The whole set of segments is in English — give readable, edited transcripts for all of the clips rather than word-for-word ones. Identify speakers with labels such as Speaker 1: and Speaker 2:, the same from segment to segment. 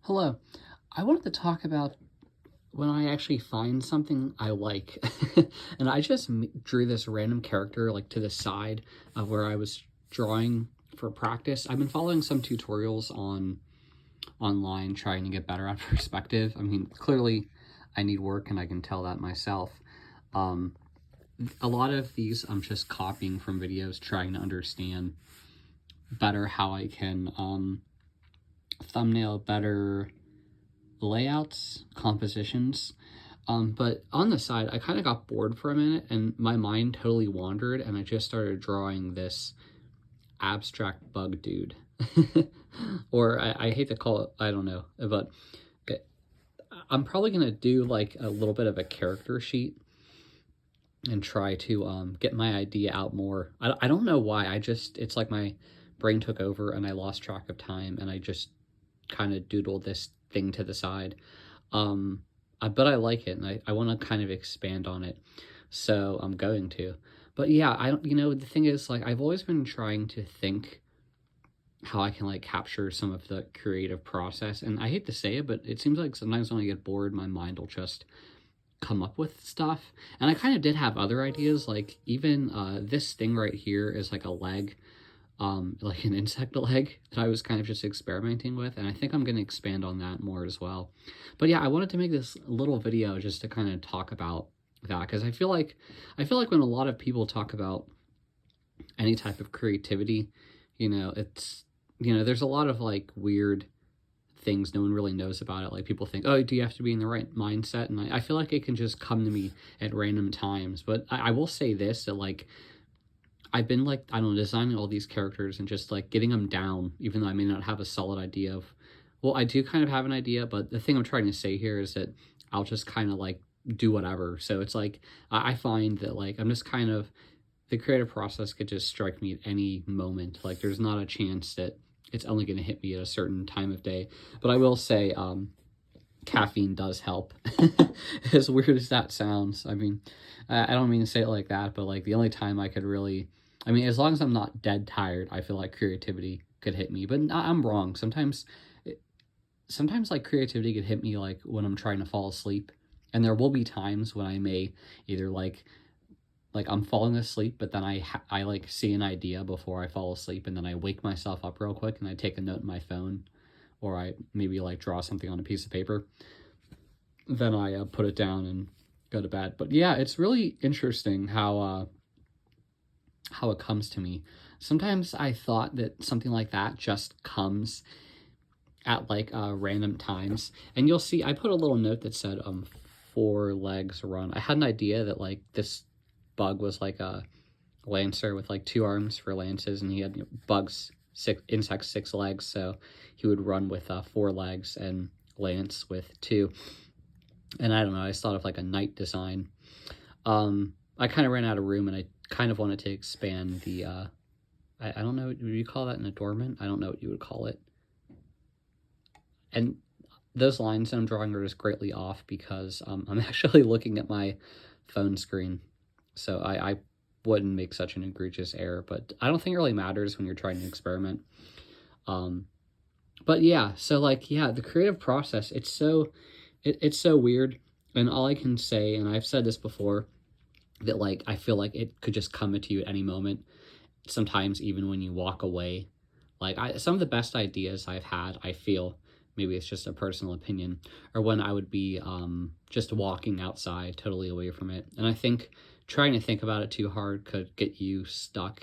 Speaker 1: Hello. I wanted to talk about when I actually find something I like. And I just drew this random character like to the side of where I was drawing for practice. I've been following some tutorials online trying to get better at perspective. I mean, clearly I need work and I can tell that myself. A lot of these I'm just copying from videos trying to understand better how I can thumbnail better layouts, compositions. But on the side, I kind of got bored for a minute and my mind totally wandered and I just started drawing this abstract bug dude. Or I hate to call it, I don't know, but I'm probably going to do like a little bit of a character sheet and try to get my idea out more. I don't know why, it's like my brain took over and I lost track of time and I just kind of doodled this thing to the side. But I like it and I want to kind of expand on it. So I'm going to. But yeah, the thing is, like, I've always been trying to think how I can like capture some of the creative process. And I hate to say it, but it seems like sometimes when I get bored, my mind will just come up with stuff. And I kind of did have other ideas, like even this thing right here is like a leg, like an insect leg that I was kind of just experimenting with, and I think I'm going to expand on that more as well. But yeah, I wanted to make this little video just to kind of talk about that, because I feel like when a lot of people talk about any type of creativity, there's a lot of like weird things no one really knows about it. Like people think, oh, do you have to be in the right mindset? And I feel like it can just come to me at random times. But I will say this, that like I've been like, I don't know, designing all these characters and just like getting them down, even though I may not have a solid idea of, well, I do kind of have an idea, but the thing I'm trying to say here is that I'll just kind of like do whatever. So it's like, I find that like, I'm just kind of, the creative process could just strike me at any moment. Like there's not a chance that it's only going to hit me at a certain time of day. But I will say, caffeine does help. As weird as that sounds. I mean, I don't mean to say it like that, but like the only time I could really, I mean, as long as I'm not dead tired, I feel like creativity could hit me. But I'm wrong. Sometimes like creativity could hit me like when I'm trying to fall asleep. And there will be times when I may either like I'm falling asleep, but then I like see an idea before I fall asleep, and then I wake myself up real quick and I take a note in my phone, or I maybe like draw something on a piece of paper. Then I put it down and go to bed. But yeah, it's really interesting how it comes to me. Sometimes I thought that something like that just comes at like random times. And you'll see, I put a little note that said 4 legs run. I had an idea that like this bug was like a lancer with like 2 arms for lances, and he had insects 6 legs, so he would run with 4 legs and lance with 2. And I don't know, I just thought of like a knight design. I kind of ran out of room and I kind of wanted to expand the I don't know, would you call that an adornment? I don't know what you would call it. And those lines that I'm drawing are just greatly off because I'm actually looking at my phone screen. So I wouldn't make such an egregious error, but I don't think it really matters when you're trying to experiment. But yeah, so like, yeah, the creative process, it's so weird. And all I can say, and I've said this before, that like, I feel like it could just come to you at any moment. Sometimes even when you walk away, like some of the best ideas I've had, I feel, maybe it's just a personal opinion, or when I would be just walking outside totally away from it. And I think trying to think about it too hard could get you stuck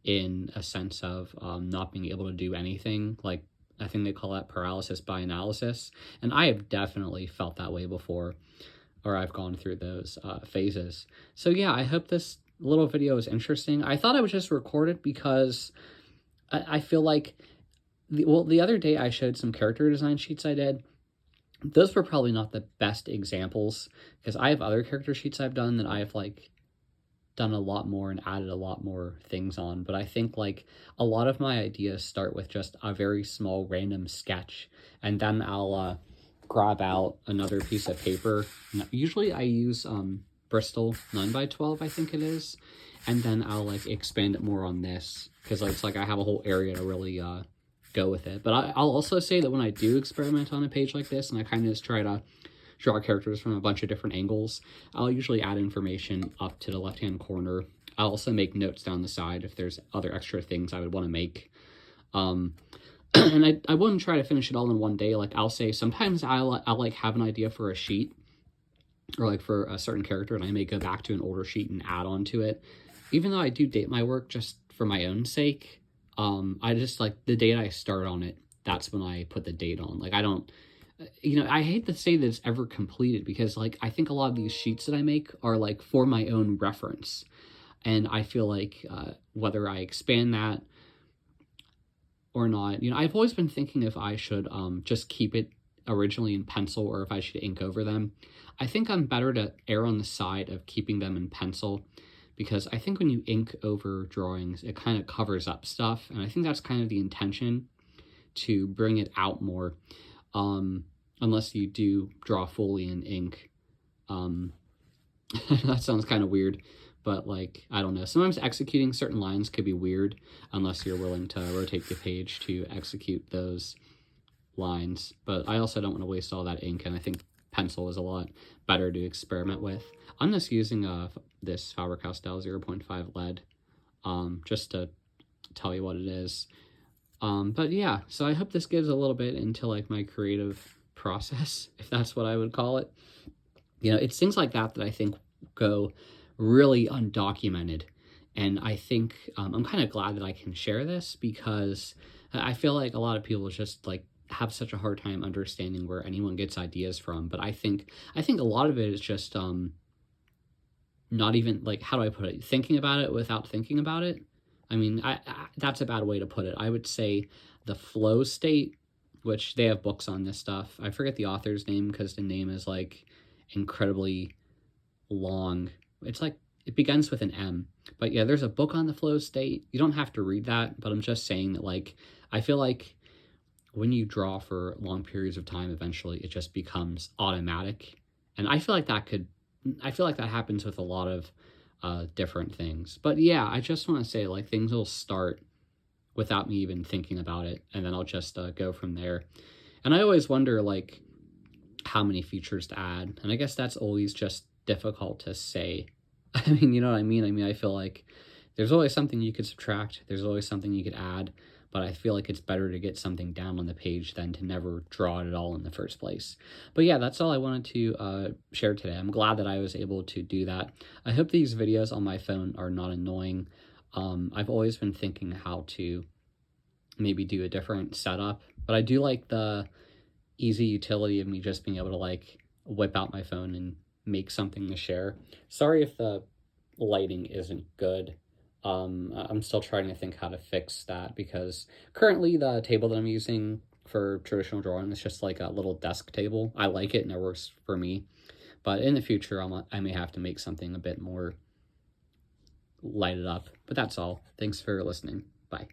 Speaker 1: in a sense of not being able to do anything. Like, I think they call that paralysis by analysis. And I have definitely felt that way before, or I've gone through those phases. So yeah, I hope this little video is interesting. I thought I would just record it because I feel like, the other day I showed some character design sheets I did. Those were probably not the best examples, because I have other character sheets I've done that I've like done a lot more and added a lot more things on. But I think like a lot of my ideas start with just a very small random sketch, and then I'll grab out another piece of paper. Usually I use Bristol 9x12, I think it is, and then I'll like expand it more on this, because it's like I have a whole area to really go with it. But I'll also say that when I do experiment on a page like this, and I kind of just try to draw characters from a bunch of different angles, I'll usually add information up to the left-hand corner. I'll also make notes down the side if there's other extra things I would want to make. And I wouldn't try to finish it all in one day. Like, I'll say sometimes I'll like have an idea for a sheet or like for a certain character, and I may go back to an older sheet and add on to it. Even though I do date my work just for my own sake, I just like the date I start on it, that's when I put the date on. Like, I don't, I hate to say that it's ever completed, because like I think a lot of these sheets that I make are like for my own reference. And I feel like whether I expand that or not, I've always been thinking if I should just keep it originally in pencil or if I should ink over them. I think I'm better to err on the side of keeping them in pencil, because I think when you ink over drawings, it kind of covers up stuff. And I think that's kind of the intention, to bring it out more, unless you do draw fully in ink. That sounds kind of weird, but like, I don't know. Sometimes executing certain lines could be weird unless you're willing to rotate the page to execute those lines. But I also don't want to waste all that ink, and I think pencil is a lot better to experiment with. I'm just using this Faber-Castell 0.5 lead, just to tell you what it is. But yeah, so I hope this gives a little bit into like my creative process, if that's what I would call it. It's things like that I think go really undocumented. And I think I'm kind of glad that I can share this, because I feel like a lot of people just like have such a hard time understanding where anyone gets ideas from. But I think a lot of it is just not even, like, how do I put it? Thinking about it without thinking about it. I mean, that's a bad way to put it. I would say the flow state, which they have books on this stuff. I forget the author's name because the name is like incredibly long. It's like, it begins with an M. But yeah, there's a book on the flow state. You don't have to read that, but I'm just saying that, like, I feel like when you draw for long periods of time, eventually it just becomes automatic. And I feel like that happens with a lot of different things. But yeah, I just want to say, like, things will start without me even thinking about it, and then I'll just go from there. And I always wonder, like, how many features to add, and I guess that's always just difficult to say. I mean, you know what I mean? I feel like there's always something you could subtract, there's always something you could add, but I feel like it's better to get something down on the page than to never draw it at all in the first place. But yeah, that's all I wanted to share today. I'm glad that I was able to do that. I hope these videos on my phone are not annoying. I've always been thinking how to maybe do a different setup, but I do like the easy utility of me just being able to, like, whip out my phone and make something to share. Sorry if the lighting isn't good. I'm still trying to think how to fix that, because currently the table that I'm using for traditional drawing is just like a little desk table. I like it and it works for me, but in the future I may have to make something a bit more lighted up. But that's all. Thanks for listening. Bye.